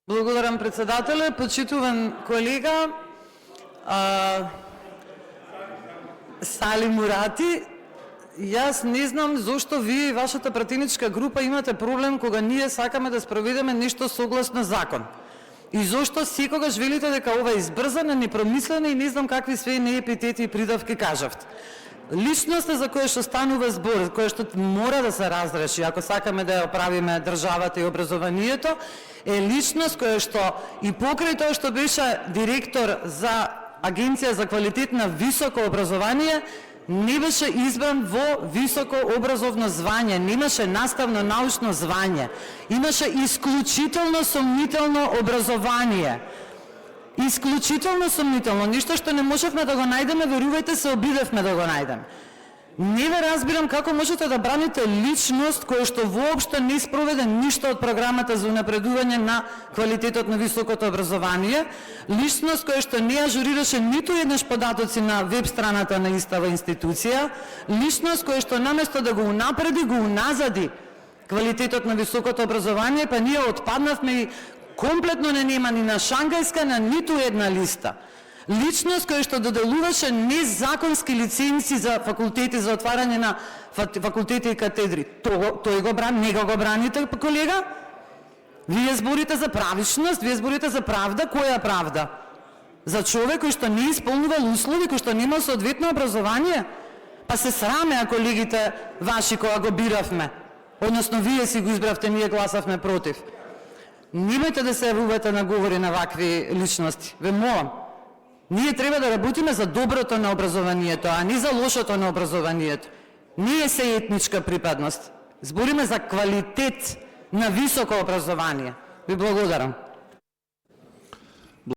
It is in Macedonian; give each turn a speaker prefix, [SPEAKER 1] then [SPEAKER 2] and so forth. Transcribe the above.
[SPEAKER 1] Благодарам, председателе. Почитуван колега Сали Мурати, јас не знам зошто вие и вашата пратеничка група имате проблем кога ние сакаме да спроведеме нешто согласно закон. И зошто секогаш велите дека ова е избрзано, непромислено и не знам какви све неепитети и придавки кажавте. Личноста за која што станува збор, која што мора да се разреши, ако сакаме да ја оправиме државата и образованието, е личност која што и покрај тоа што беше директор за Агенција за квалитет на високо образование, не беше избран во високо образовно звање, немаше наставно научно звање, имаше исклучително сомнително образование. Исклучително сомнително, ништо што не можевме да го најдеме, верувајте се, обидевме да го најдеме. Не ве разбирам како можете да браните личност која што воопшто не спроведе ништо од програмата за унапредување на квалитетот на високото образование, личност која што не ажурираше ниту еднаш податоци на веб страната на истава институција, личност која што наместо да го унапреди, го уназади квалитетот на високото образование, па ние отпаднавме и комплетно не нема ни на Шангајска, на ниту една листа. Личност која што доделуваше незаконски лиценци за факултети, за отварање на факултети и катедри. Тој го брани, не го браните, колега? Вие зборите за правичност, вие зборите за правда, која правда? За човек кој што не исполнувал услови, кој што нема соодветно образование? Па се сраме, колегите ваши кога го биравме. Односно, вие си го избравте, ние гласавме против. Немојте да се јавувате на говори на вакви личности. Ве молам. Ние треба да работиме за доброто на образованието, а не за лошото на образованието. Не е се етничка припадност. Збориме за квалитет на високо образование. Ви благодарам.